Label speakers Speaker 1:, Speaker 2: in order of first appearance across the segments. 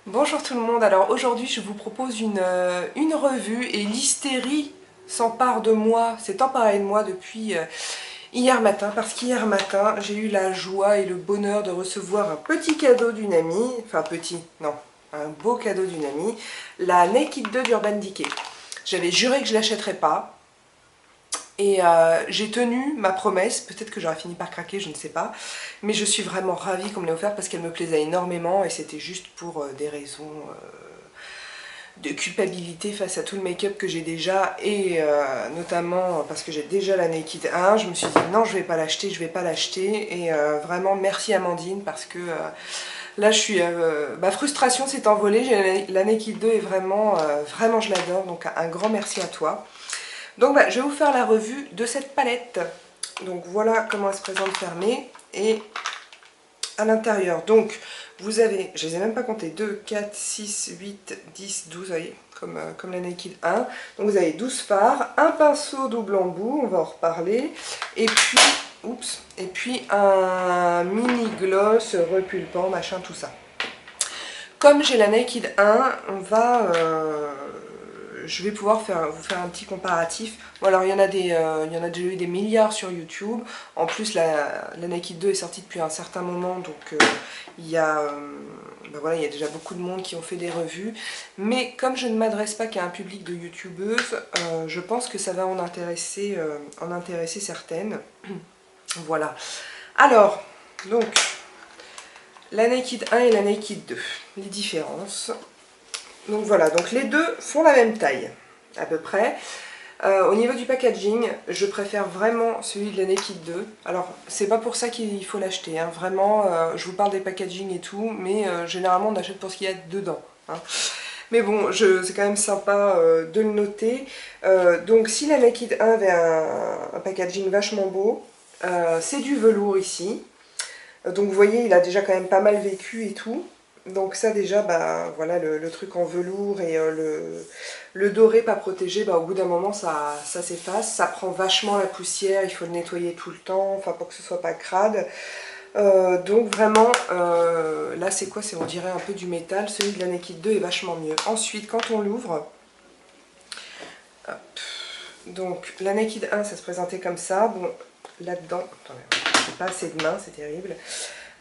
Speaker 1: Bonjour tout le monde, alors aujourd'hui je vous propose une revue et l'hystérie s'empare de moi, s'est emparée de moi depuis hier matin parce qu'hier matin j'ai eu la joie et le bonheur de recevoir un petit cadeau d'une amie, enfin petit, non, un beau cadeau d'une amie, la Naked 2 d'Urban Decay. J'avais juré que je ne l'achèterais pas. Et j'ai tenu ma promesse, peut-être que j'aurais fini par craquer, je ne sais pas. Mais je suis vraiment ravie qu'on me l'ait offert parce qu'elle me plaisait énormément et c'était juste pour des raisons de culpabilité face à tout le make-up que j'ai déjà. Et notamment parce que j'ai déjà la Naked 1, je me suis dit non, je vais pas l'acheter, je vais pas l'acheter. Et vraiment merci Amandine parce que là je suis... ma frustration s'est envolée, la Naked 2 est vraiment, vraiment je l'adore, donc un grand merci à toi. Donc bah, je vais vous faire la revue de cette palette. Donc voilà comment elle se présente fermée et à l'intérieur. Donc vous avez, je ne les ai même pas comptés, 2, 4, 6, 8, 10, 12, vous voyez, comme la Naked 1. Donc vous avez 12 fards, un pinceau double embout, on va en reparler, et puis un mini gloss repulpant, machin, tout ça. Comme j'ai la Naked 1, je vais pouvoir vous faire un petit comparatif. Bon, alors il y en a déjà eu des milliards sur YouTube. En plus la Naked 2 est sortie depuis un certain moment, donc ben voilà, il y a déjà beaucoup de monde qui ont fait des revues. Mais comme je ne m'adresse pas qu'à un public de youtubeuses, je pense que ça va en intéresser certaines. Voilà. Alors, donc, la Naked 1 et la Naked 2, les différences. Donc voilà, donc les deux font la même taille, à peu près. Au niveau du packaging, je préfère vraiment celui de la Naked 2. Alors, c'est pas pour ça qu'il faut l'acheter, hein. Vraiment, je vous parle des packaging et tout, mais généralement on achète pour ce qu'il y a dedans, hein. Mais bon, c'est quand même sympa de le noter. Donc si la Naked 1 avait un packaging vachement beau, c'est du velours ici. Donc vous voyez, il a déjà quand même pas mal vécu et tout. Donc ça déjà, bah, voilà le truc en velours et le doré pas protégé, bah, au bout d'un moment ça s'efface, ça prend vachement la poussière, il faut le nettoyer tout le temps, enfin pour que ce soit pas crade. Donc vraiment, là c'est quoi? On dirait un peu du métal, celui de la Naked 2 est vachement mieux. Ensuite, quand on l'ouvre, donc la Naked 1 ça se présentait comme ça, bon là-dedans, attendez, j'ai pas assez de mains, c'est terrible.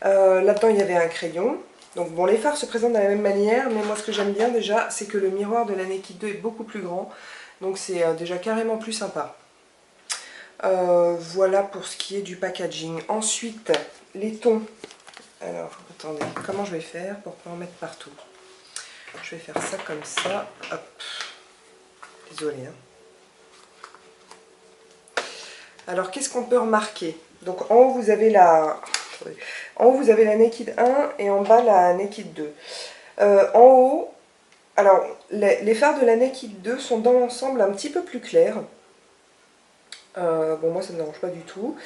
Speaker 1: Là-dedans il y avait un crayon. Donc bon, les fards se présentent de la même manière, mais moi ce que j'aime bien déjà, c'est que le miroir de la Naked 2 est beaucoup plus grand, donc c'est déjà carrément plus sympa. Voilà pour ce qui est du packaging. Ensuite, les tons. Alors, attendez, comment je vais faire pour pas en mettre partout? Je vais faire ça comme ça, hop. Désolée, hein. Alors, qu'est-ce qu'on peut remarquer? Donc, en haut, vous avez en haut, vous avez la Naked 1 et en bas, la Naked 2. En haut, alors, les fards de la Naked 2 sont dans l'ensemble un petit peu plus clairs. Bon, moi, ça ne me dérange pas du tout.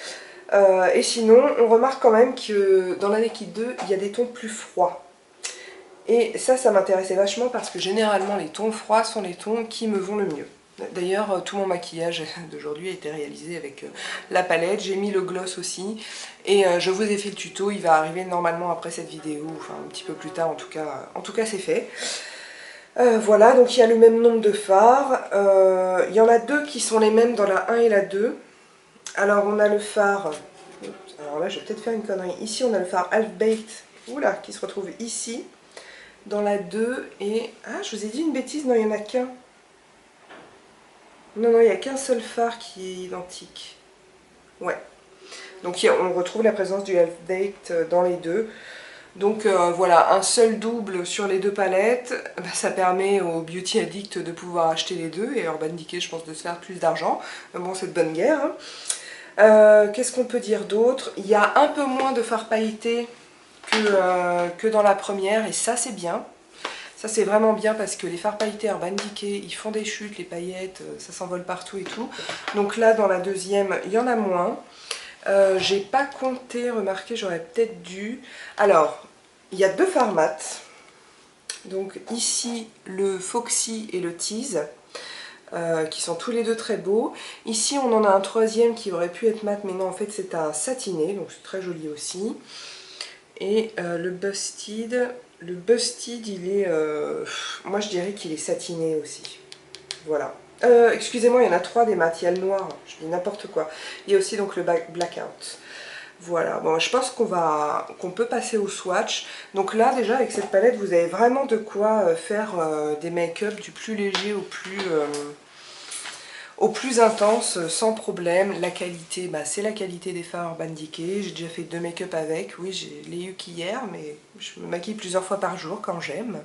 Speaker 1: Et sinon, on remarque quand même que dans la Naked 2, il y a des tons plus froids. Et ça m'intéressait vachement parce que généralement, les tons froids sont les tons qui me vont le mieux. D'ailleurs, tout mon maquillage d'aujourd'hui a été réalisé avec la palette. J'ai mis le gloss aussi. Et je vous ai fait le tuto. Il va arriver normalement après cette vidéo. Enfin, un petit peu plus tard, en tout cas c'est fait. Voilà, donc il y a le même nombre de fards. Il y en a deux qui sont les mêmes dans la 1 et la 2. Alors, on a le phare... Alors là, je vais peut-être faire une connerie. Ici, on a le phare Half Baked. Oula, qui se retrouve ici. Dans la 2 et... Ah, je vous ai dit une bêtise, non, il n'y en a qu'un. Non, non, il n'y a qu'un seul phare qui est identique. Ouais. Donc on retrouve la présence du Half Baked dans les deux. Donc voilà, un seul double sur les deux palettes, bah, ça permet aux beauty addicts de pouvoir acheter les deux. Et Urban Decay, je pense, de se faire plus d'argent. Bon, c'est de bonne guerre, hein. Qu'est-ce qu'on peut dire d'autre? Il y a un peu moins de fard pailleté que dans la première, et ça c'est bien. Ça c'est vraiment bien parce que les fards pailletés Urban Decay, ils font des chutes, les paillettes, ça s'envole partout et tout. Donc là dans la deuxième, il y en a moins. J'ai pas compté, remarquez, j'aurais peut-être dû. Alors, il y a deux fards mat. Donc ici le Foxy et le Tease. Qui sont tous les deux très beaux. Ici on en a un troisième qui aurait pu être mat, mais non, en fait c'est un satiné, donc c'est très joli aussi. Et le Busted, il est, moi je dirais qu'il est satiné aussi. Voilà. Excusez-moi, il y en a 3 des mats, il y a le noir, je dis n'importe quoi. Il y a aussi donc le Blackout. Voilà, bon, je pense qu'on peut passer au swatch. Donc là, déjà, avec cette palette, vous avez vraiment de quoi faire des make-up du plus léger au plus intense, sans problème. La qualité, bah, c'est la qualité des fards Urban Decay. J'ai déjà fait 2 make-up avec. Oui, je l'ai eu qu'hier, mais je me maquille plusieurs fois par jour quand j'aime.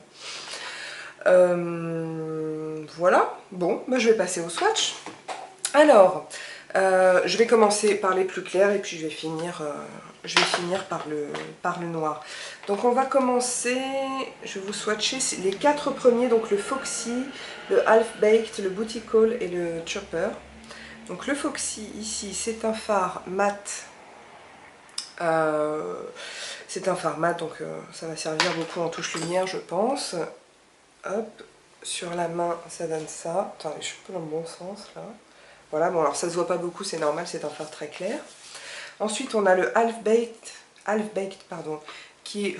Speaker 1: Voilà, bon, bah, je vais passer au swatch. Alors, je vais commencer par les plus clairs et puis je vais finir par le noir. Donc on va commencer, je vais vous swatcher les 4 premiers, donc le Foxy, le Half Baked, le Booty Call et le Chopper. Donc le Foxy ici, c'est un fard mat. C'est un fard mat, donc ça va servir beaucoup en touche lumière, je pense. Hop, sur la main, ça donne ça. Attendez, je suis pas dans le bon sens là. Voilà, bon alors ça se voit pas beaucoup, c'est normal, c'est un fard très clair. Ensuite on a le Half Baked pardon, qui est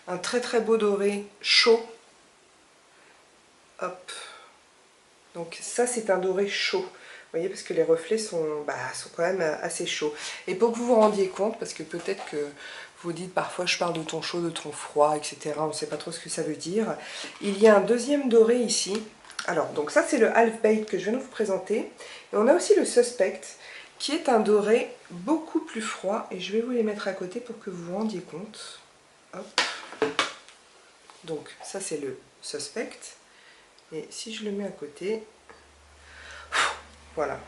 Speaker 1: un très très beau doré chaud. Hop. Donc ça c'est un doré chaud. Vous voyez, parce que les reflets sont quand même assez chauds. Et pour que vous vous rendiez compte, parce que peut-être que vous dites parfois je parle de ton chaud, de ton froid, etc. On ne sait pas trop ce que ça veut dire. Il y a un deuxième doré ici. Alors, donc ça c'est le Half Baked que je viens de vous présenter. Et on a aussi le Suspect, qui est un doré beaucoup plus froid. Et je vais vous les mettre à côté pour que vous vous rendiez compte. Hop. Donc ça c'est le Suspect. Et si je le mets à côté, voilà.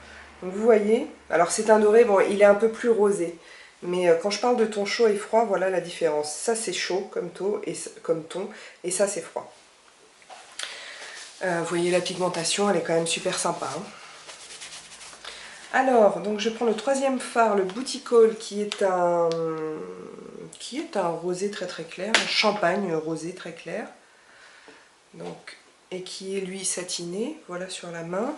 Speaker 1: Donc vous voyez, alors c'est un doré, bon il est un peu plus rosé. Mais quand je parle de ton chaud et froid, voilà la différence. Ça c'est chaud comme ton, et ça c'est froid. Vous voyez la pigmentation, elle est quand même super sympa. Hein. Alors, donc je prends le troisième fard, le Booty Call, qui est un rosé très très clair, un champagne rosé très clair. Donc, et qui est lui satiné, voilà sur la main.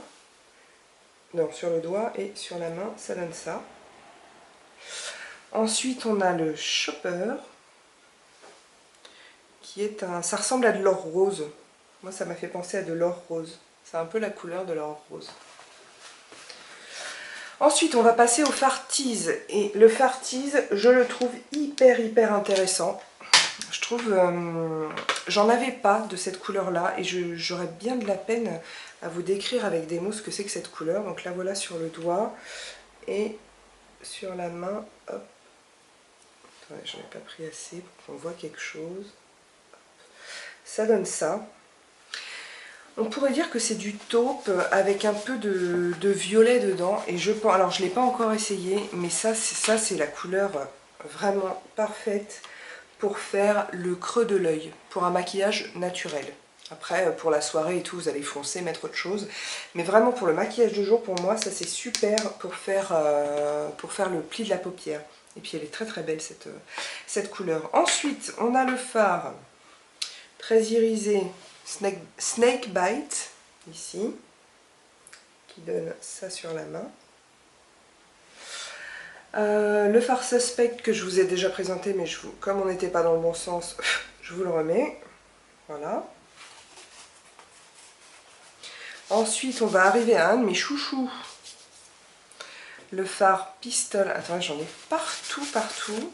Speaker 1: Non, sur le doigt et sur la main, ça donne ça. Ensuite, on a le Chopper, qui est ça ressemble à de l'or rose. Moi, ça m'a fait penser à de l'or rose. C'est un peu la couleur de l'or rose. Ensuite, on va passer au fard Tease. Et le fard Tease, je le trouve hyper intéressant. Je trouve, j'en avais pas de cette couleur-là et j'aurais bien de la peine à vous décrire avec des mots ce que c'est que cette couleur. Donc là, voilà sur le doigt et sur la main. Hop. Attendez, j'en ai pas pris assez pour qu'on voit quelque chose. Hop. Ça donne ça. On pourrait dire que c'est du taupe avec un peu de violet dedans. Et je pense, alors je ne l'ai pas encore essayé, mais ça c'est la couleur vraiment parfaite pour faire le creux de l'œil, pour un maquillage naturel. Après, pour la soirée et tout, vous allez foncer, mettre autre chose. Mais vraiment, pour le maquillage de jour, pour moi, ça c'est super pour faire le pli de la paupière. Et puis elle est très très belle cette couleur. Ensuite, on a le fard très irisé, Snake Bite, ici, qui donne ça sur la main. Le fard Suspect que je vous ai déjà présenté, mais comme on n'était pas dans le bon sens, je vous le remets. Voilà. Ensuite, on va arriver à un de mes chouchous. Le fard Pistol. Attends, j'en ai partout.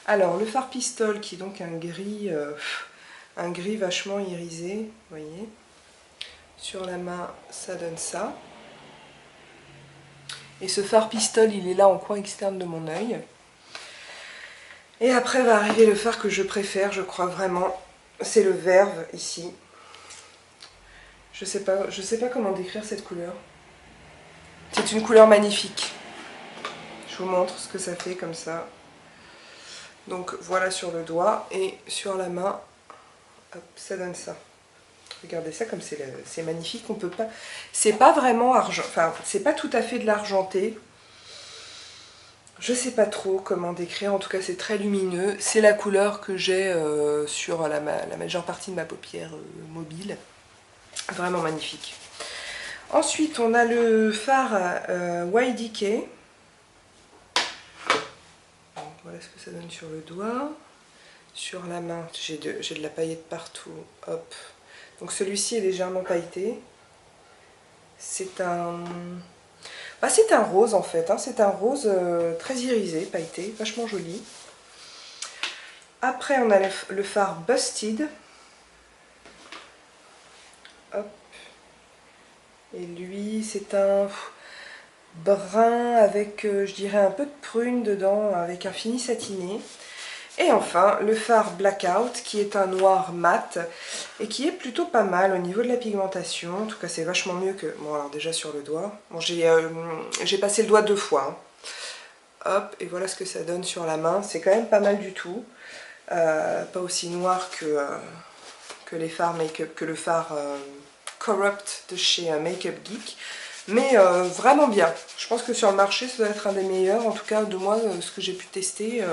Speaker 1: Alors, le fard Pistol qui est donc un gris vachement irisé, vous voyez. Sur la main, ça donne ça. Et ce fard Pistol, il est là en coin externe de mon œil. Et après va arriver le fard que je préfère, je crois vraiment. C'est le Verve, ici. Je sais pas comment décrire cette couleur. C'est une couleur magnifique. Je vous montre ce que ça fait comme ça. Donc voilà sur le doigt et sur la main, hop, ça donne ça. Regardez ça comme c'est magnifique, on peut pas. C'est pas vraiment argent, enfin c'est pas tout à fait de l'argenté. Je sais pas trop comment décrire, en tout cas c'est très lumineux. C'est la couleur que j'ai sur la majeure partie de ma paupière mobile. Vraiment magnifique. Ensuite on a le fard YDK. Voilà ce que ça donne sur le doigt. Sur la main, j'ai de la paillette partout. Hop. Donc celui-ci est légèrement pailleté. C'est c'est un rose en fait. Hein. C'est un rose très irisé, pailleté, vachement joli. Après, on a le fard Busted. Hop. Et lui, c'est un brun avec, je dirais, un peu de prune dedans, avec un fini satiné. Et enfin, le fard Blackout, qui est un noir mat, et qui est plutôt pas mal au niveau de la pigmentation. En tout cas, c'est vachement mieux que... Bon, alors déjà sur le doigt. Bon, j'ai passé le doigt 2 fois. Hein. Hop, et voilà ce que ça donne sur la main. C'est quand même pas mal du tout. Pas aussi noir que les fards make-up, que le fard Corrupt de chez Makeup Geek. Mais vraiment bien. Je pense que sur le marché, ça doit être un des meilleurs. En tout cas, de moi, ce que j'ai pu tester...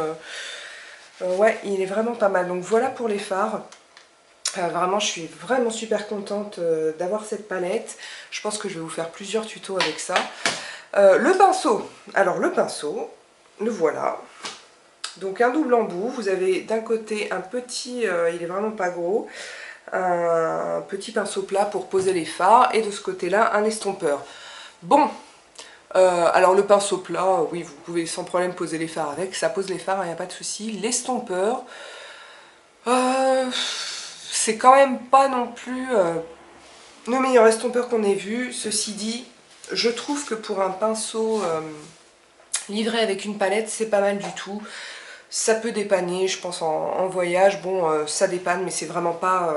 Speaker 1: ouais, il est vraiment pas mal. Donc voilà pour les fards. Vraiment, je suis vraiment super contente d'avoir cette palette. Je pense que je vais vous faire plusieurs tutos avec ça. Le pinceau. Alors le pinceau, le voilà. Donc un double embout. Vous avez d'un côté un petit, il est vraiment pas gros, un petit pinceau plat pour poser les fards. Et de ce côté-là, un estompeur. Bon. Alors le pinceau plat, oui, vous pouvez sans problème poser les fards avec, ça pose les fards, il n'y a pas de souci. L'estompeur, c'est quand même pas non plus le meilleur estompeur qu'on ait vu. Ceci dit, je trouve que pour un pinceau livré avec une palette, c'est pas mal du tout. Ça peut dépanner, je pense, en voyage. Bon, ça dépanne, mais c'est vraiment pas...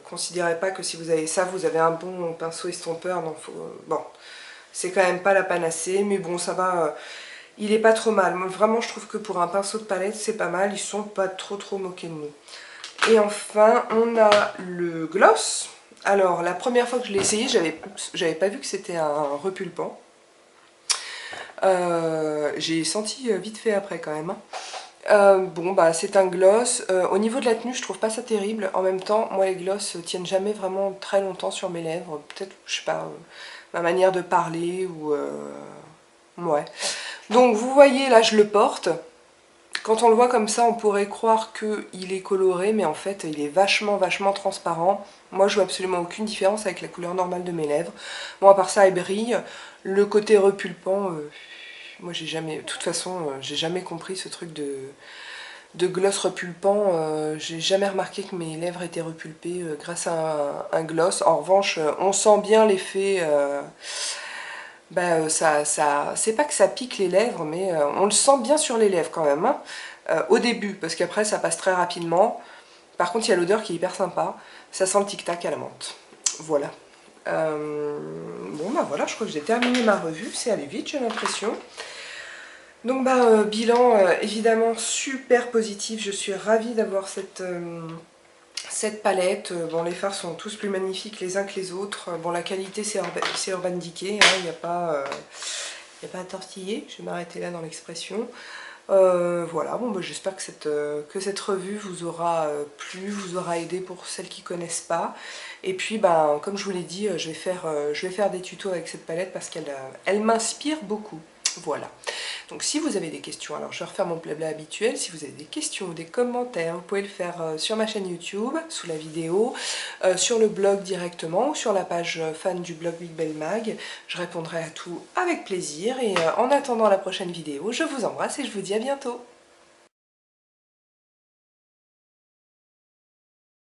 Speaker 1: considérez pas que si vous avez ça, vous avez un bon pinceau estompeur. Non, bon... C'est quand même pas la panacée, mais bon, ça va, il est pas trop mal. Moi, vraiment, je trouve que pour un pinceau de palette, c'est pas mal. Ils sont pas trop moqués de nous. Et enfin, on a le gloss. Alors, la première fois que je l'ai essayé, j'avais pas vu que c'était un repulpant. J'ai senti vite fait après quand même. Bon, bah c'est un gloss. Au niveau de la tenue, je trouve pas ça terrible. En même temps, moi, les gloss tiennent jamais vraiment très longtemps sur mes lèvres. Peut-être, je sais pas... ma manière de parler ou ouais. Donc vous voyez là je le porte. Quand on le voit comme ça on pourrait croire qu'il est coloré mais en fait il est vachement transparent. Moi je vois absolument aucune différence avec la couleur normale de mes lèvres. Bon à part ça il brille. Le côté repulpant, moi j'ai jamais, de toute façon j'ai jamais compris ce truc de gloss repulpant, j'ai jamais remarqué que mes lèvres étaient repulpées grâce à un gloss. En revanche, on sent bien l'effet, c'est pas que ça pique les lèvres, mais on le sent bien sur les lèvres quand même, hein, au début, parce qu'après ça passe très rapidement. Par contre, il y a l'odeur qui est hyper sympa, ça sent le tic-tac à la menthe. Voilà. Bon bah voilà, je crois que j'ai terminé ma revue, c'est allé vite j'ai l'impression. Donc bilan évidemment super positif, je suis ravie d'avoir cette palette. Bon les fards sont tous plus magnifiques les uns que les autres. Bon la qualité c'est Urban Decay, hein, il n'y a pas à tortiller, je vais m'arrêter là dans l'expression. Voilà, bon j'espère que cette revue vous aura plu, vous aura aidé pour celles qui ne connaissent pas. Et puis comme je vous l'ai dit, je vais faire des tutos avec cette palette parce qu'elle m'inspire beaucoup. Voilà. Donc si vous avez des questions, alors je vais refaire mon blabla habituel, si vous avez des questions ou des commentaires, vous pouvez le faire sur ma chaîne YouTube, sous la vidéo, sur le blog directement ou sur la page fan du blog Big Belle Mag. Je répondrai à tout avec plaisir et en attendant la prochaine vidéo, je vous embrasse et je vous dis à bientôt.